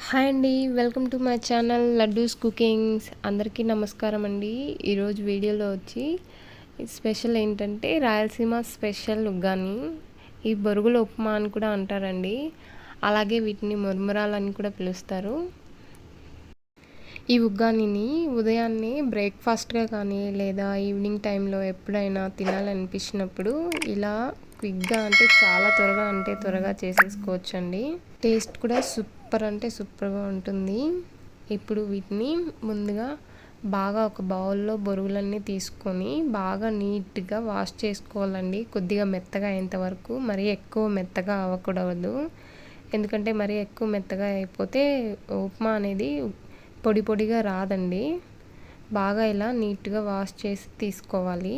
Hi అండి, welcome to my channel laddus cookings. అందరికీ నమస్కారం అండి. ఈరోజు వీడియోలో వచ్చి స్పెషల్ ఏంటంటే రాయలసీమ స్పెషల్ ఉగ్గాని. ఈ బొరుగుల ఉప్మా అని కూడా అంటారండి. అలాగే వీటిని మరుమరాలు అని కూడా పిలుస్తారు. ఈ ఉగ్గానిని ఉదయాన్నే బ్రేక్ఫాస్ట్గా కానీ లేదా ఈవినింగ్ టైంలో ఎప్పుడైనా తినాలనిపించినప్పుడు ఇలా క్విక్గా అంటే త్వరగా చేసేసుకోవచ్చండి. టేస్ట్ కూడా సూపర్ అంటే సూపర్గా ఉంటుంది. ఇప్పుడు వీటిని ముందుగా బాగా ఒక బౌల్లో బొరుగులన్నీ తీసుకొని బాగా నీట్గా వాష్ చేసుకోవాలండి. కొద్దిగా మెత్తగా అయ్యేంత వరకు, మరీ ఎక్కువ మెత్తగా అవ్వకూడదు. ఎందుకంటే మరీ ఎక్కువ మెత్తగా అయిపోతే ఉప్మా అనేది పొడి పొడిగా రాదండి. బాగా ఇలా నీట్గా వాష్ చేసి తీసుకోవాలి.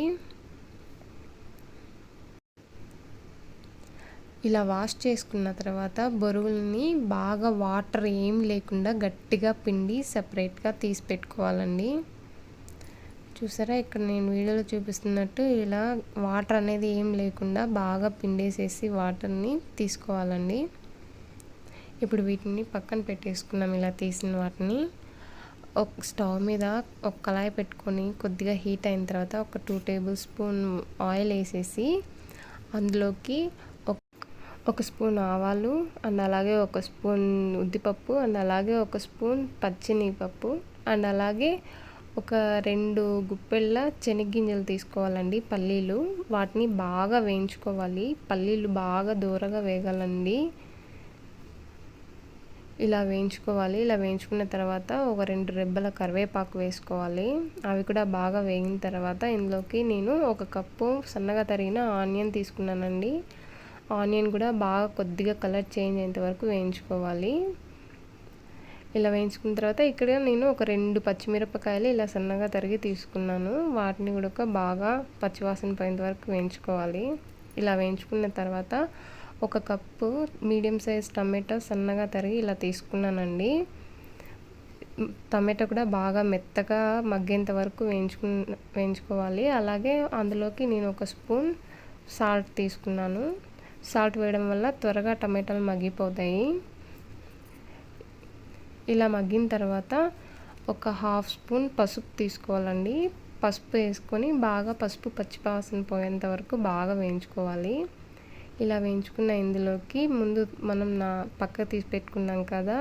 ఇలా వాష్ చేసుకున్న తర్వాత బొరుగుల్ని బాగా వాటర్ ఏం లేకుండా గట్టిగా పిండి సపరేట్గా తీసి పెట్టుకోవాలండి. చూసారా, ఇక్కడ నేను వీడియోలో చూపిస్తున్నట్టు ఇలా వాటర్ అనేది ఏం లేకుండా బాగా పిండేసేసి వాటర్ని తీసుకోవాలండి. ఇప్పుడు వీటిని పక్కన పెట్టేసుకున్నాం. ఇలా తీసిన వాటిని ఒక స్టవ్ మీద ఒక కళాయి పెట్టుకొని కొద్దిగా హీట్ అయిన తర్వాత ఒక 2 టేబుల్ స్పూన్ ఆయిల్ వేసేసి అందులోకి ఒక స్పూన్ ఆవాలు అండ్ అలాగే ఒక స్పూన్ ఉద్దిపప్పు అండ్ అలాగే ఒక స్పూన్ పచ్చినిపప్పు అండ్ అలాగే ఒక 2 గుప్పెళ్ళ శనగగింజలు తీసుకోవాలండి, పల్లీలు. వాటిని బాగా వేయించుకోవాలి. పల్లీలు బాగా దూరగా వేగాలండి. ఇలా వేయించుకోవాలి. ఇలా వేయించుకున్న తర్వాత ఒక 2 రెబ్బల కరివేపాకు వేసుకోవాలి. అవి కూడా బాగా వేగిన తర్వాత ఇందులోకి నేను 1 కప్పు సన్నగా తరిగిన ఆనియన్ తీసుకున్నానండి. ఆనియన్ కూడా బాగా కొద్దిగా కలర్ చేంజ్ అయ్యేంత వరకు వేయించుకోవాలి. ఇలా వేయించుకున్న తర్వాత ఇక్కడ నేను ఒక 2 పచ్చిమిరపకాయలు ఇలా సన్నగా తరిగి తీసుకున్నాను. వాటిని కూడా బాగా పచ్చివాసన పోయేంత వరకు వేయించుకోవాలి. ఇలా వేయించుకున్న తర్వాత 1 కప్పు మీడియం సైజ్ టమాటో సన్నగా తరిగి ఇలా తీసుకున్నానండి. టమాటో కూడా బాగా మెత్తగా మగ్గేంత వరకు వేయించుకోవాలి. అలాగే అందులోకి నేను 1 స్పూన్ సాల్ట్ తీసుకున్నాను. సాల్ట్ వేయడం వల్ల త్వరగా టమాటాలు మగ్గిపోతాయి. ఇలా మగ్గిన తర్వాత ఒక 1/2 స్పూన్ పసుపు తీసుకోవాలండి. పసుపు వేసుకొని బాగా పసుపు పచ్చివాసన పోయేంత వరకు బాగా వేయించుకోవాలి. ఇలా వేయించుకున్న ఇందులోకి ముందు మనం పక్క తీసి పెట్టుకున్నాం కదా,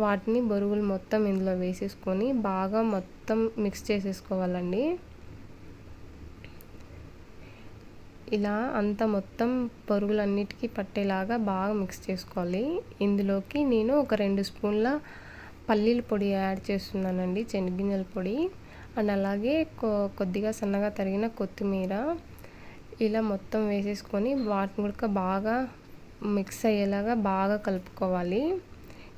వాటిని బొరుగులు మొత్తం ఇందులో వేసేసుకొని బాగా మొత్తం మిక్స్ చేసేసుకోవాలండి. ఇలా అంతా మొత్తం బొరుగులన్నిటికీ పట్టేలాగా బాగా మిక్స్ చేసుకోవాలి. ఇందులోకి నేను ఒక 2 స్పూన్ల పల్లీల పొడి యాడ్ చేస్తున్నానండి, శనగగింజల పొడి. అండ్ అలాగే కొద్దిగా సన్నగా తరిగిన కొత్తిమీర ఇలా మొత్తం వేసేసుకొని వాటిని కూడా బాగా మిక్స్ అయ్యేలాగా బాగా కలుపుకోవాలి.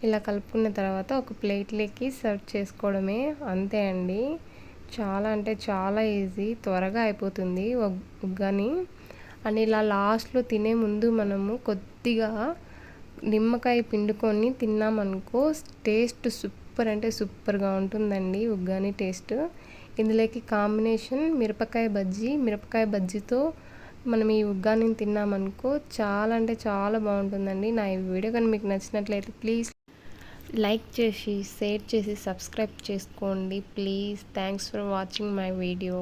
ఇలా కలుపుకున్న తర్వాత ఒక ప్లేట్లోకి సర్వ్ చేసుకోవడమే, అంతే అండి. చాలా అంటే చాలా ఈజీ, త్వరగా అయిపోతుంది ఉగ్గాని. అండ్ ఇలా లాస్ట్లో తినే ముందు మనము కొద్దిగా నిమ్మకాయ పిండుకొని తిన్నామనుకో టేస్ట్ సూపర్ అంటే సూపర్గా ఉంటుందండి ఉగ్గాని టేస్ట్. ఇందులోకి కాంబినేషన్ మిరపకాయ బజ్జీతో మనం ఈ ఉగ్గానిని తిన్నామనుకో చాలా అంటే చాలా బాగుంటుందండి. నా ఈ వీడియో కానీ మీకు నచ్చినట్లయితే ప్లీజ్ లైక్ చేసి షేర్ చేసి సబ్స్క్రైబ్ చేసుకోండి please. Thanks for watching my video.